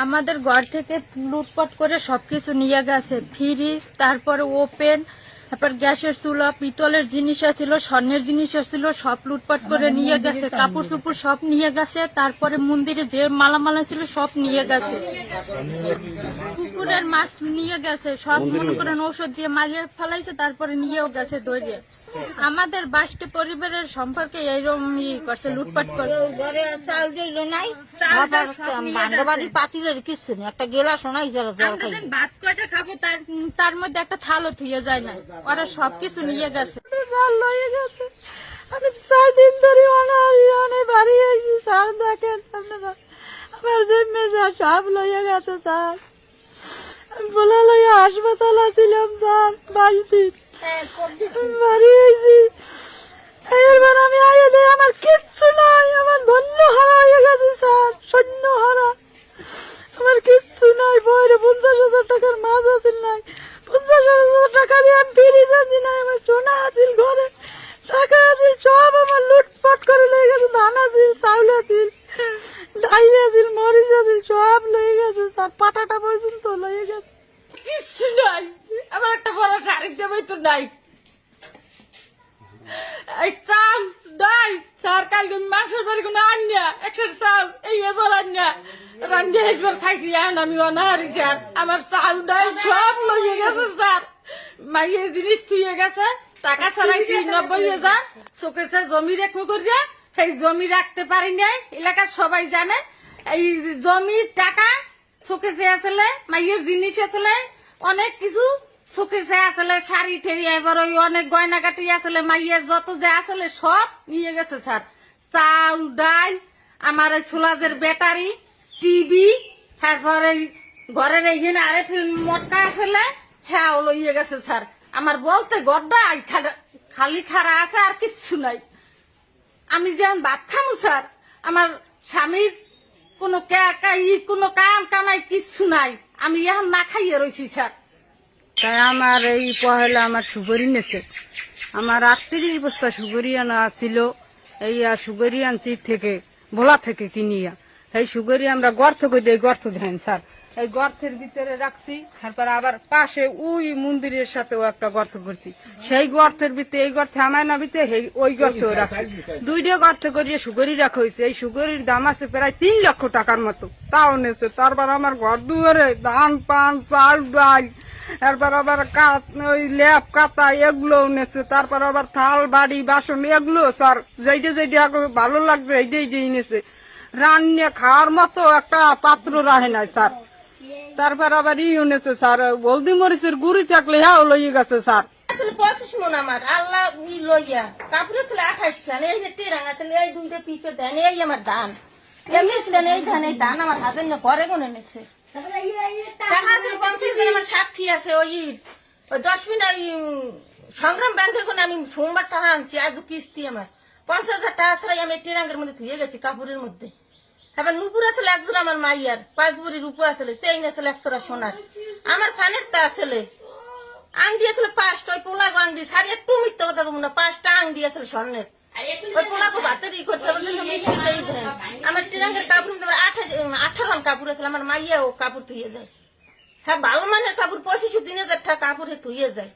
আমাদের ঘর থেকে লুটপাট করে সবকিছু নিয়ে গেছে, ফ্রিজ, তারপরে ওপেন, তারপর গ্যাসের চুলা, পিতলের জিনিস ছিল, স্বর্ণের জিনিস ছিল, সব লুটপাট করে নিয়ে গেছে। কাপড় চুপড় সব নিয়ে গেছে। তারপরে মন্দিরে যে মালামালা ছিল সব নিয়ে গেছে। পুকুরের মাছ নিয়ে গেছে, সব মনে করেন ঔষধ দিয়ে মারিয়ে ফেলাইছে। তারপরে নিয়েও গেছে দৌড়িয়ে। আমাদের 22টা পরিবারের সম্পর্কে এইরকম করছে, লুটপাট করছে। একটা গেলা শোনাই ভাত কয়টা খাবো তার মধ্যে একটা থালও থুয়ে যায় না। ওরা সবকিছু নিয়ে গেছে। আমি 4 দিন ধরে বাড়ি আইছি স্যার, দেখেন আপনারা আমার জন্মে যা সব লইয়া গেছে স্যার। আমি বলা লইয়া হাসপাতাল ছিলাম স্যার, বাড়িতে বাড়ি আইছি। এবার আমি আইয়া দেয় আমার কিচ্ছু নাই, আমার ধন্য হারা হয়ে গেছে স্যার, সৈন্য হারা, আমার কিচ্ছু নাই। বইরে 50,000 টাকার মাছ আছে নাই, 50,000 টাকা দিয়ে আমি ফিরে যাচ্ছি না। আমার সোনা আছিল, ঘরে টাকা আছিল, সব আমার লুটপাট করে লেগে গেছে। ধান আছিল, চাউল আছিল, ডাইল আছিল, মরিচ আছিল, সব লয়ে গেছে স্যার, পাটাটা পর্যন্ত লয়ে গেছে। কিচ্ছু নাই, আমার একটা বড় শাড়ি দেবে তো নাই। চাল ডাই স্যার, কালকে মাসের বাড়ি কোনো আন্যা 100 চাল এই এবার আন্যা রান্না একবার খাইছি। এখন আমি অনাহারি স্যার, আমার চাল ডাল সব লইয়ে গেছে স্যার। মাইয়ের জিনিস থুয়ে গেছে, টাকা ছাড়াইছি 90,000। চোখেছে জমি রেখো করিয়া, সেই জমি রাখতে পারি নাই। এলাকার সবাই জানে এই জমির টাকা চোখেছে আসলে, মাইয়ের জিনিস আসলে, অনেক কিছু চোখেছে আসলে, শাড়ি ঠেরি, এবার ওই অনেক গয়নাগাটি আসলে, মাইয়ের যত যে আসলে সব নিয়ে গেছে স্যার। চাউল ডাল, আমার এই সোলাজের ব্যাটারি, টিভি, তারপরে ঘরের এইখানে আরে ফিল্ম মটকা আসলে, হ্যাঁ লইয়ে গেছে স্যার। আমার বলতে গড্ডা খালি খারা আছে, আর কিচ্ছু নাই। আমি যেমন ভাত খামু স্যার, আমার স্বামীর কোনো কাম কামাই কিচ্ছু নাই, আমি এখন না খাইয়ে রয়েছি স্যার। তাই আমার এই পহেলা আমার সুগরি নেছে, আমার 38 বস্তা সুগরি আনা ছিল। এই সুগরি আনছি থেকে ভোলা থেকে কিনিয়া, এই সুগরি আমরা গর্ত করে গর্ত দেন স্যার, এই গর্তের ভিতরে রাখছি। তারপর আবার পাশে ওই মন্দিরের সাথেও একটা গর্ত করছি, সেই গর্তের ভিতরে এই গর্তে আমার না ভিতরে ওই গর্তেও রাখছি। 2টা গর্ত করিয়ে সুগরি রাখা হয়েছে। এই সুগরির দাম আছে প্রায় 3 লক্ষ টাকার মতো, তাও নেছে। তারপর আমার ঘর দুয়ারে ধান পান চাল ডাল, তারপর আবার ওই ল্যাপ কাতা এগুলো নেছে। তারপর আবার থাল বাড়ি বাসন এগুলো স্যার, যেইটা ভালো লাগছে এইটাই নেছে। রান্না খাওয়ার মতো একটা পাত্র রাখে নাই স্যার। তারপর আবার নেছে স্যার, হলদি মরিচের গুড়ি থাকলে হ্যাঁ লইয়ে গেছে স্যার। 25 মন আমার আল্লাহ লইয়া, কাপড়ে ছিল 28 খান, এই যে টেরাঙ্গা ছিল, এই 2টা পিপে দেন, এই আমার ধান, এমনি ছিলেন এই ধান আমার হাতে ঘরে কোনে নিচ্ছে। টাকা আছে 50,000, আমার সাক্ষী আছে। ওই 10 মিনিট সংগ্রাম ব্যাংকে কোনে আমি সোমবার টাকা আনছি, আজও কিস্তি আমার 50,000 টাকা ছাড়াই আমি টেরাঙ্গের মধ্যে ধুয়ে গেছি, কাপড়ের মধ্যে। তারপর নুপুর আসলে একজন আমার মাইয়ার 5 ভরি রূপো আসলে, চেইন আসলে 100 সোনার, আমার কানের তা আসলে আংটি আসলে 5টা, ওই পোলাগো আংটি সারি একটু মিথ্যা কথা বলবো না, 5টা আংটি আসলে স্বর্ণের। ওই পোলাগো ভাতের করছে, আমার টিরাঙ্গের কাপড় 18 কাপড় আসলে, আমার মাইয়া ও কাপড় ধুয়ে যায়। হ্যাঁ ভালো মানের কাপড় 25,000 টাকা কাপড়ে ধুয়ে যায়।